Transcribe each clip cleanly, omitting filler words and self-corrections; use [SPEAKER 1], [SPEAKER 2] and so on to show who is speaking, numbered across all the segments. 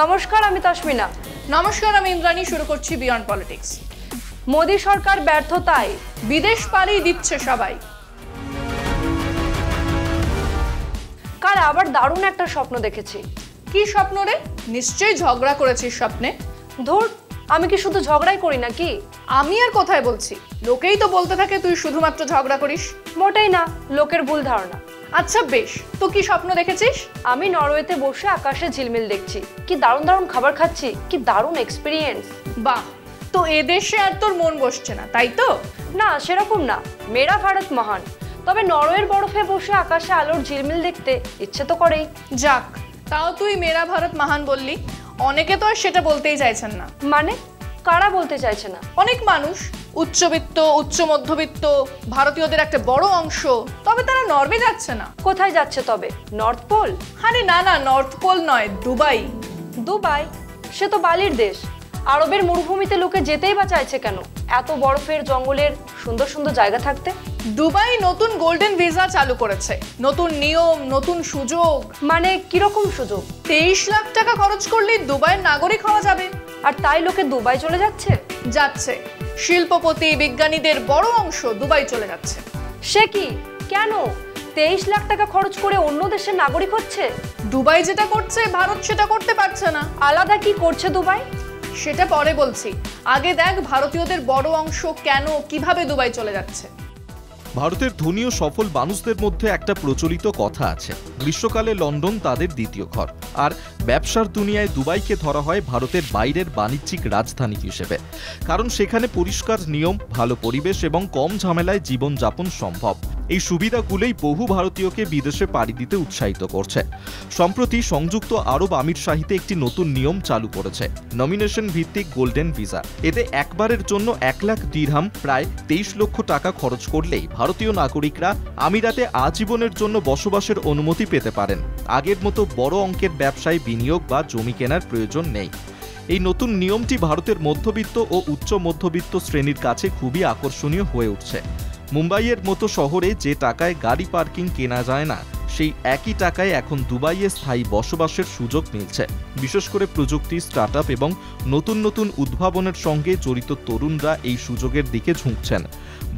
[SPEAKER 1] নমস্কার, আমি তাসমিনা।
[SPEAKER 2] নমস্কার, আমি ইন্দ্রাণী। শুরু করছি বিয়ন্ড পলিটিক্স।
[SPEAKER 1] মোদী সরকার ব্যর্থতায়
[SPEAKER 2] বিদেশ পাড়ি দিচ্ছে সবাই।
[SPEAKER 1] কাল আবার দারুণ একটা স্বপ্ন দেখেছি।
[SPEAKER 2] কি স্বপ্ন রে? নিশ্চয়ই ঝগড়া করেছিস স্বপ্নে।
[SPEAKER 1] ধুর, আমি কি শুধু ঝগড়াই করি নাকি?
[SPEAKER 2] আমি আর কোথায় বলছি, লোকেই তো বলতে থাকে তুই শুধুমাত্র ঝগড়া করিস।
[SPEAKER 1] মোটেই না, লোকের ভুল ধারণা।
[SPEAKER 2] আচ্ছা বেশ, তো কি স্বপ্ন দেখেছিস?
[SPEAKER 1] আমি নরওয়েতে বসে আকাশে ঝিলমিল দেখছি, কি দারুণ দারুণ খাবার খাচ্ছি, কি দারুণ এক্সপিরিয়েন্স।
[SPEAKER 2] বাহ, তো এদেশে আর তোর মন বসছে না, তাই তো?
[SPEAKER 1] না, সেরকম না। মেরা ভারত মহান। তবে নরওয়ের বরফে বসে আকাশে আলোর ঝিলমিল দেখতে ইচ্ছে তো করেই।
[SPEAKER 2] যাক, তাও তুই মেরা ভারত মহান বললি। অনেকে তো আর সেটা বলতেই চাইছেন না।
[SPEAKER 1] মানে কারা বলতে চাইছে না?
[SPEAKER 2] অনেক মানুষ, উচ্চবিত্ত, উচ্চ মধ্যবিত্ত ভারতীয়দের একটা বড় অংশ, তবে তারা নরওয়ে যাচ্ছে না।
[SPEAKER 1] কোথায় যাচ্ছে তবে? North pole?
[SPEAKER 2] আরে না না, নর্থ পোল নয়, দুবাই।
[SPEAKER 1] দুবাই? সে তো বালির দেশ। আরবের মরুভূমিতে লোকে যেতেই বা চাইছে কেন, এত বরফের জঙ্গলের সুন্দর সুন্দর জায়গা থাকতে?
[SPEAKER 2] দুবাই নতুন গোল্ডেন ভিসা চালু করেছে, নতুন নিয়ম, নতুন সুযোগ।
[SPEAKER 1] মানে কিরকম সুযোগ?
[SPEAKER 2] 23 লাখ টাকা খরচ করলেই দুবাইয়ের নাগরিক হওয়া যাবে।
[SPEAKER 1] আর তাই লোকে দুবাই চলে যাচ্ছে।
[SPEAKER 2] শিল্পপতি, বিজ্ঞানীদের বড় অংশ দুবাই চলে যাচ্ছে।
[SPEAKER 1] সে কি? কেন? 23 লাখ টাকা খরচ করে অন্য দেশের নাগরিক হচ্ছে?
[SPEAKER 2] দুবাই যেটা করছে ভারত সেটা করতে পারছে না।
[SPEAKER 1] আলাদা কি করছে দুবাই?
[SPEAKER 2] সেটা পরে বলছি, আগে দেখ ভারতীয়দের বড় অংশ কেন, কিভাবে দুবাই চলে যাচ্ছে।
[SPEAKER 3] ভারতের ধনী ও সফল মানুষদের মধ্যে একটা প্রচলিত কথা আছে, গ্রীষ্মকালে লন্ডন তাদের দ্বিতীয় ঘর। আর ব্যবসার দুনিয়ায় দুবাইকে ধরা হয় ভারতের বাইরের বাণিজ্যিক রাজধানী হিসেবে, কারণ সেখানে পরিষ্কার নিয়ম, ভালো পরিবেশ এবং কম ঝামেলায় জীবনযাপন সম্ভব। এই সুবিধাগুলোই বহু ভারতীয়কে বিদেশে পাড়ি দিতে উৎসাহিত করছে। সম্প্রতি সংযুক্ত আরব আমিরশাহিতে একটি নতুন নিয়ম চালু করেছে, নমিনেশন ভিত্তিক গোল্ডেন ভিসা। এতে একবারের জন্য 1 লাখ দিরহাম, প্রায় 23 লক্ষ টাকা খরচ করলেই ভারতীয় নাগরিকরা আমিরাতে আজীবনের জন্য বসবাসের অনুমতি পেতে পারেন। আগের মতো বড় অঙ্কের ব্যবসায় বিনিয়োগ বা জমি কেনার প্রয়োজন নেই। এই নতুন নিয়মটি ভারতের মধ্যবিত্ত ও উচ্চ মধ্যবিত্ত শ্রেণীর কাছে খুবই আকর্ষণীয় হয়ে উঠছে। মুম্বাইয়ের মতো শহরে যে টাকায় গাড়ি পার্কিং কেনা যায় না, সেই একই টাকায় এখন দুবাইয়ে স্থায়ী বসবাসের সুযোগ মিলছে। বিশেষ করে প্রযুক্তি, স্টার্টআপ এবং নতুন নতুন উদ্ভাবনের সঙ্গে জড়িত তরুণরা এই সুযোগের দিকে ঝুঁকছেন।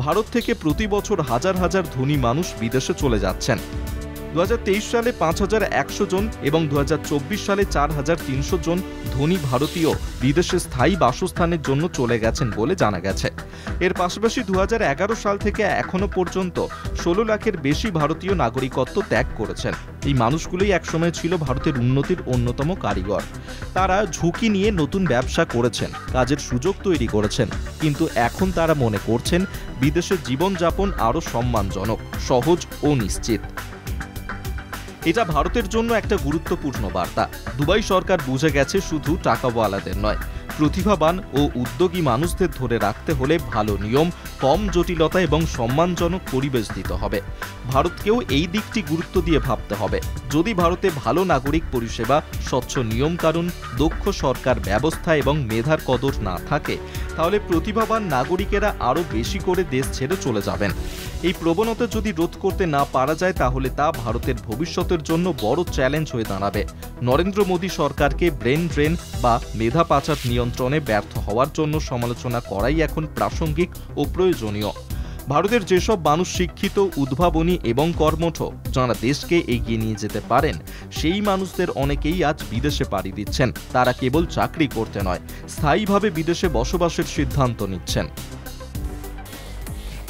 [SPEAKER 3] ভারত থেকে প্রতি বছর হাজার হাজার ধনী মানুষ বিদেশে চলে যাচ্ছেন। 2023 সালে 5100 জন এবং 2024 সালে 4300 জন ধনী ভারতীয় বিদেশে স্থায়ী বাসস্থানের জন্য চলে গেছেন বলে জানা গেছে। এর পাশাপাশি 2011 সাল থেকে এখনো পর্যন্ত 16 লাখের বেশি ভারতীয় নাগরিকত্ব ত্যাগ করেছেন। এই মানুষগুলোই একসময় ছিল ভারতের উন্নতির অন্যতম কারিগর। তারা ঝুঁকি নিয়ে নতুন ব্যবসা করেছেন, কাজের সুযোগ তৈরি করেছেন, কিন্তু এখন তারা মনে করছেন বিদেশের জীবনযাপন আরও সম্মানজনক, সহজ ও নিশ্চিত। এটা ভারতের জন্য একটা গুরুত্বপূর্ণ বার্তা। দুবাই সরকার বুঝে গেছে শুধু টাকাওয়ালাদের নয়, প্রতিভাবান ও উদ্যোগী মানুষদের ধরে রাখতে হলে ভালো নিয়ম, কম জটিলতা এবং সম্মানজনক পরিবেশ দিতে হবে। ভারতকেও এই দিকটি গুরুত্ব দিয়ে ভাবতে হবে। যদি ভারতে ভালো নাগরিক পরিষেবা, স্বচ্ছ নিয়মকানুন, দক্ষ সরকার ব্যবস্থা এবং মেধার কদর না থাকে, তাহলে প্রতিভাবান নাগরিকেরা আরও বেশি করে দেশ ছেড়ে চলে যাবেন। এই প্রবণতা যদি রোধ করতে না পারা যায়, তাহলে তা ভারতের ভবিষ্যতের জন্য বড় চ্যালেঞ্জ হয়ে দাঁড়াবে। নরেন্দ্র মোদী সরকারকে ব্রেন ড্রেন বা মেধা পাচার নিয়ন্ত্রণে ব্যর্থ হওয়ার জন্য সমালোচনা করাই এখন প্রাসঙ্গিক ও প্রয়োজনীয়। ভারতের যেসব মানুষ শিক্ষিত, উদ্ভাবনী এবং কর্মঠ, যাঁরা দেশকে এগিয়ে নিয়ে যেতে পারেন, সেই মানুষদের অনেকেই আজ বিদেশে পাড়ি দিচ্ছেন। তারা কেবল চাকরি করতে নয়, স্থায়ীভাবে বিদেশে বসবাসের সিদ্ধান্ত নিচ্ছেন।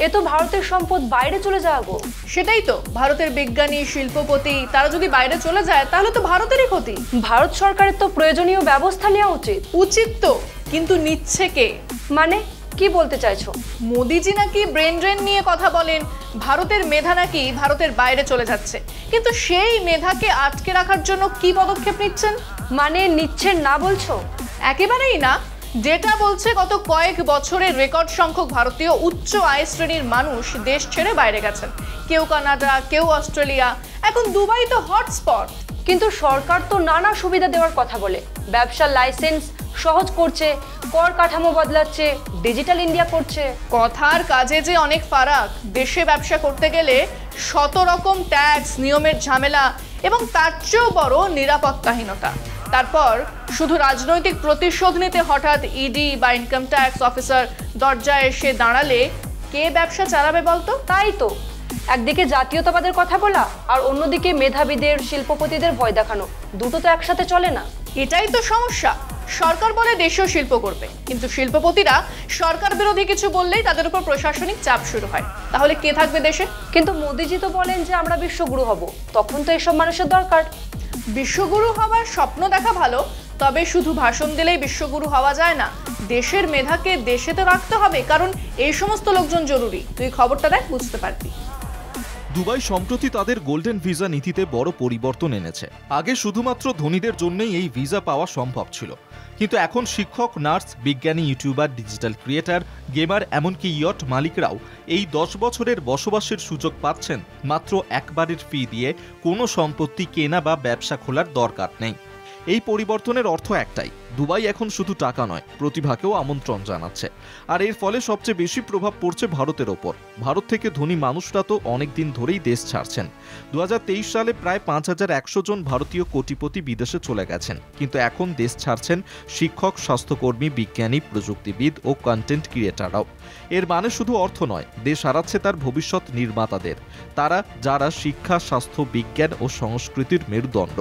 [SPEAKER 1] এ তো ভারতের সম্পদ বাইরে চলে যাওয়া গো।
[SPEAKER 2] সেটাই তো, ভারতের বিজ্ঞানী, শিল্পপতি তারা যদি বাইরে চলে যায় তাহলে তো ভারতেরই ক্ষতি।
[SPEAKER 1] ভারত সরকারের তো প্রয়োজনীয় ব্যবস্থা নেওয়া
[SPEAKER 2] উচিত তো, কিন্তু নিচ্ছে কে?
[SPEAKER 1] মানে কি বলতে চাইছো?
[SPEAKER 2] মোদিজি নাকি ব্রেন ড্রেন নিয়ে কথা বলেন, ভারতের মেধা নাকি ভারতের বাইরে চলে যাচ্ছে, কিন্তু সেই মেধাকে আটকে রাখার জন্য কি পদক্ষেপ নিচ্ছেন?
[SPEAKER 1] মানে নিচ্ছেন না বলছো?
[SPEAKER 2] একেবারেই না। ডেটা বলছে গত কয়েক বছরে রেকর্ড সংখ্যক ভারতীয় উচ্চ আয় শ্রেণীর মানুষ দেশ ছেড়ে বাইরে গেছেন। কেউ কানাডা, কেউ অস্ট্রেলিয়া, এখন দুবাই তো হটস্পট।
[SPEAKER 1] কিন্তু সরকার তো নানা সুবিধা দেওয়ার কথা বলে, ব্যবসার লাইসেন্স সহজ করছে, কর কাঠামো বদলাচ্ছে, ডিজিটাল ইন্ডিয়া করছে।
[SPEAKER 2] কথার কাজে যে অনেক ফারাক। দেশে ব্যবসা করতে গেলে শত রকম ট্যাক্স, নিয়মের ঝামেলা এবং তার চেয়েও বড় নিরাপত্তাহীনতা। তারপর শুধু রাজনৈতিক প্রতিশোধ নিতে হঠাৎ ইডি বা ইনকাম ট্যাক্স অফিসার দরজায় এসে দাঁড়ালে কে ব্যবসা চালাবে বলতো?
[SPEAKER 1] তাই তো, একদিকে জাতীয়তাবাদের কথা বলা আর অন্যদিকে মেধাবীদের, শিল্পপতিদের ভয় দেখানো, দুটো তো একসাথে চলে না।
[SPEAKER 2] এটাই তো সমস্যা। সরকার বলে দেশীয় শিল্প করবে, কিন্তু শিল্পপতিরা সরকার বিরোধী কিছু বললেই তাদের উপর প্রশাসনিক চাপ শুরু হয়। তাহলে কে থাকবে দেশে?
[SPEAKER 1] কিন্তু মোদিজি তো বলেন যে আমরা বিশ্বগুরু হব, তখন তো এসব মানুষের দরকার।
[SPEAKER 2] বিশ্বগুরু হওয়ার স্বপ্ন দেখা ভালো, তবে শুধু ভাষণ দিলেই বিশ্বগুরু হওয়া যায় না। দেশের মেধাকে দেশেতে রাখতে হবে, কারণ এই সমস্ত লোকজন জরুরি। তুই খবরটা দেখ, বুঝতে পারবি।
[SPEAKER 3] দুবাই সম্প্রতি তাদের গোল্ডেন ভিসা নীতিতে বড় পরিবর্তন এনেছে। আগে শুধুমাত্র ধনীদের জন্যই এই ভিসা পাওয়া সম্ভব ছিল, কিন্তু এখন শিক্ষক, নার্স, বিজ্ঞানী, ইউটিউবার, ডিজিটাল ক্রিয়েটার, গেমার, এমনকি ইয়ট মালিকরাও এই 10 বছরের বসবাসের সুযোগ পাচ্ছেন মাত্র একবারের ফি দিয়ে। কোনো সম্পত্তি কেনা বা ব্যবসা খোলার দরকার নেই। এই পরিবর্তনের অর্থ একটাই, দুবাই এখন শুধু টাকা নয়, প্রতিভাকেও আমন্ত্রণ জানাচ্ছে। আর এর ফলে সবচেয়ে বেশি প্রভাব পড়ছে ভারতের ওপর। ভারত থেকে ধনী মানুষরা তো অনেকদিন ধরেই দেশ ছাড়ছেন। 2023 সালে প্রায় 5100 জন ভারতীয় কোটিপতি বিদেশে চলে গেছেন, কিন্তু এখন দেশ ছাড়ছেন শিক্ষক, স্বাস্থ্যকর্মী, বিজ্ঞানী, প্রযুক্তিবিদ ও কন্টেন্ট ক্রিয়েটাররাও। এর মানে শুধু অর্থ নয়, দেশ হারাচ্ছে তার ভবিষ্যৎ নির্মাতাদের, তারা যারা শিক্ষা, স্বাস্থ্য, বিজ্ঞান ও সংস্কৃতির মেরুদণ্ড।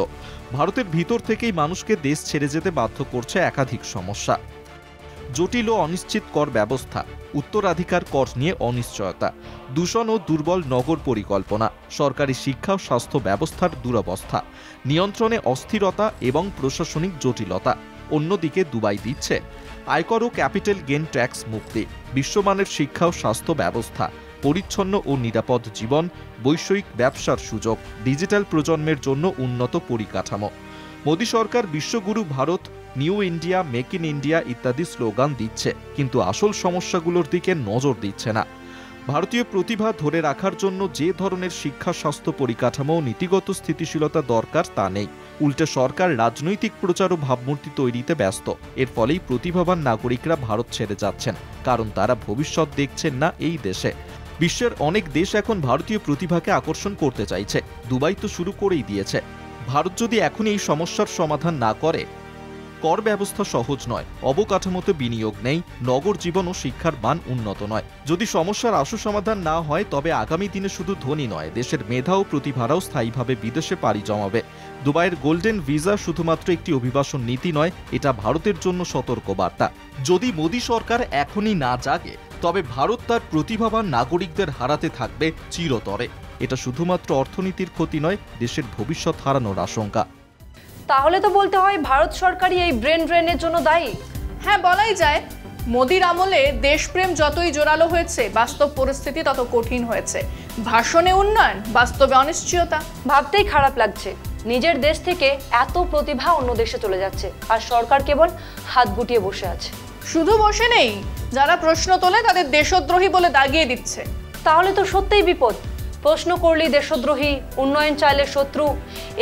[SPEAKER 3] ভারতের ভিতর থেকেই মানুষকে দেশ ছেড়ে যেতে বাধ্য করছে একাধিক সমস্যা। জটিল ও অনিশ্চিত কর ব্যবস্থা, উত্তরাধিকার কর নিয়ে অনিশ্চয়তা, দূষণ ও দুর্বল নগর পরিকল্পনা, সরকারি শিক্ষা ও স্বাস্থ্য ব্যবস্থার দুরবস্থা, নিয়ন্ত্রণে অস্থিরতা এবং প্রশাসনিক জটিলতা। অন্যদিকে দুবাই দিচ্ছে আয়কর ও ক্যাপিটাল গেইন ট্যাক্স মুক্তি, বিশ্বমানের শিক্ষা ও স্বাস্থ্য ব্যবস্থা, পরিচ্ছন্ন ও নিরাপদ জীবন, বৈষয়িক ব্যবসার সুযোগ, ডিজিটাল প্রজন্মের জন্য উন্নত পরিকাঠামো। মোদী সরকার বিশ্বগুরু Bharat, new India, make in India ইত্যাদি স্লোগান দিচ্ছে, কিন্তু আসল সমস্যাগুলোর দিকে নজর দিচ্ছে না। ভারতীয় প্রতিভা ধরে রাখার জন্য যে ধরনের শিক্ষা, স্বাস্থ্য পরিকাঠামো ও নীতিগত স্থিতিশীলতা দরকার তা নেই। উল্টে সরকার রাজনৈতিক প্রচার ও ভাবমূর্তি তৈরিতে ব্যস্ত। এর ফলেই প্রতিভাবান নাগরিকরা ভারত ছেড়ে যাচ্ছেন, কারণ তারা ভবিষ্যৎ দেখছেন না এই দেশে। বিশ্বের অনেক দেশ এখন ভারতীয় প্রতিভাকে আকর্ষণ করতে চাইছে, দুবাই তো শুরু করেই দিয়েছে। ভারত যদি এখন এই সমস্যার সমাধান না করে, কর ব্যবস্থা সহজ নয়, অবকাঠামোতে বিনিয়োগ নেই, নগর জীবন ও শিক্ষার মান উন্নত নয়, যদি সমস্যার আশু সমাধান না হয়, তবে আগামী দিনে শুধু ধনী নয়, দেশের মেধা ও প্রতিভারাও স্থায়ীভাবে বিদেশে পাড়ি জমাবে। দুবাইয়ের গোল্ডেন ভিসা শুধুমাত্র একটি অভিবাসন নীতি নয়, এটা ভারতের জন্য সতর্ক বার্তা। যদি মোদী সরকার এখনই না জাগে, তবে ভারত তার প্রতিভাবান নাগরিকদের হারাতে থাকবে চিরতরে। এটা শুধুমাত্র অর্থনীতির ক্ষতি নয়, দেশের ভবিষ্যৎ হারানোর আশঙ্কা।
[SPEAKER 1] তাহলে তো বলতে হয় ভারত সরকারই এই ব্রেন ড্রেনের জন্য দায়ী।
[SPEAKER 2] হ্যাঁ, বলাই যায়। মোদির আমলে দেশপ্রেম যতই জোরালো হয়েছে, বাস্তব পরিস্থিতি তত কঠিন হয়েছে। ভাষণে উন্নয়ন, বাস্তবে অনিশ্চয়তা।
[SPEAKER 1] ভাবতেই খারাপ লাগছে, নিজের দেশ থেকে এত প্রতিভা অন্য দেশে চলে যাচ্ছে, আর সরকার কেবল হাত গুটিয়ে বসে আছে।
[SPEAKER 2] শুধু বসে নেই, যারা প্রশ্ন তোলে তাদের দেশদ্রোহী বলে দাগিয়ে দিচ্ছে।
[SPEAKER 1] তাহলে তো সত্যিই বিপদ। প্রশ্ন করলেই দেশদ্রোহী, উন্নয়ন চাইলে শত্রু,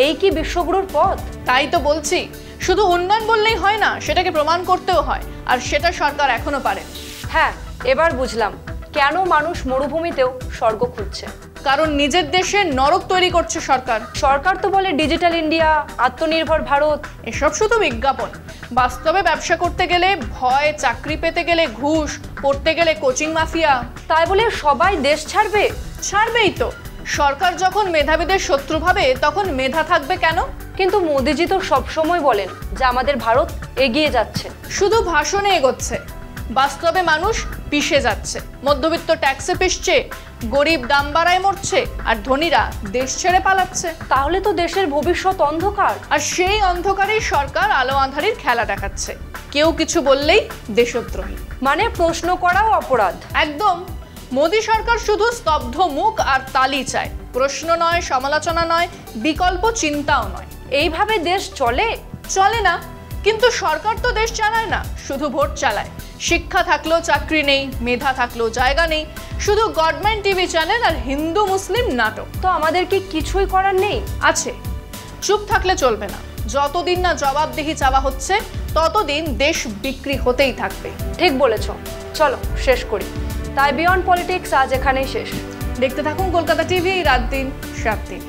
[SPEAKER 1] এই কি বিশ্বগুরুর পথ?
[SPEAKER 2] তাই তো বলছি, শুধু উন্নয়ন বললেই হয় না, সেটাকে প্রমাণ করতেও হয়, আর সেটা সরকার এখনো পারে।
[SPEAKER 1] হ্যাঁ, এবার বুঝলাম কেন মানুষ মরুভূমিতেও স্বর্গ খুঁজছে।
[SPEAKER 2] কারণ নিজের দেশে নরক তৈরি করছে সরকার।
[SPEAKER 1] সরকার তো বলে ডিজিটাল ইন্ডিয়া, আত্মনির্ভর ভারত,
[SPEAKER 2] এসব শুধু বিজ্ঞাপন। বাস্তবে ব্যবসা করতে গেলে ভয়, চাকরি পেতে গেলে ঘুষ, পড়তে গেলে কোচিং মাফিয়া।
[SPEAKER 1] তাই বলে সবাই দেশ ছাড়বে?
[SPEAKER 2] ছাড়বেই তো। সরকার যখন মেধাবীদের শত্রু ভাবে, তখন মেধা থাকবে কেন?
[SPEAKER 1] কিন্তু মোদিজি তো সবসময় বলেন যে আমাদের ভারত এগিয়ে যাচ্ছে।
[SPEAKER 2] শুধু ভাষণে এগোচ্ছে, বাস্তবে মানুষ পিষে যাচ্ছে। মধ্যবিত্ত ট্যাক্সে পিষছে, গরিব দাম বাড়ায় মরছে, আর ধনীরা দেশ ছেড়ে পালাচ্ছে।
[SPEAKER 1] তাহলে তো দেশের ভবিষ্যৎ অন্ধকার।
[SPEAKER 2] আর সেই অন্ধকারেই সরকার আলো আঁধারির খেলা দেখাচ্ছে। কেউ কিছু বললেই দেশদ্রোহী,
[SPEAKER 1] মানে প্রশ্ন করাও অপরাধ।
[SPEAKER 2] একদম। মোদী সরকার শুধু স্তব্ধ মুখ আর তালি চায়, প্রশ্ন নয়, সমালোচনা নয়, বিকল্প চিন্তাও নয়।
[SPEAKER 1] এইভাবে দেশ চলে?
[SPEAKER 2] চলে না, কিন্তু সরকার তো দেশ চালায় না, শুধু ভোট চালায়। শিক্ষা থাকলেও চাকরি নেই, মেধা থাকলেও জায়গা নেই, শুধু গভর্নমেন্ট টিভি চ্যানেল আর হিন্দু মুসলিম নাটক।
[SPEAKER 1] তো আমাদের কি কিছুই করার নেই?
[SPEAKER 2] আছে, চুপ থাকলে চলবে না। যতদিন না জবাবদিহি চাওয়া হচ্ছে, ততদিন দেশ বিক্রি হতেই থাকবে।
[SPEAKER 1] ঠিক বলেছ, চলো শেষ করি। তাই বিয়ন্ড পলিটিক্স আজ এখানেই শেষ।
[SPEAKER 2] দেখতে থাকুন কলকাতা টিভি, রাত দিন 7 দিন।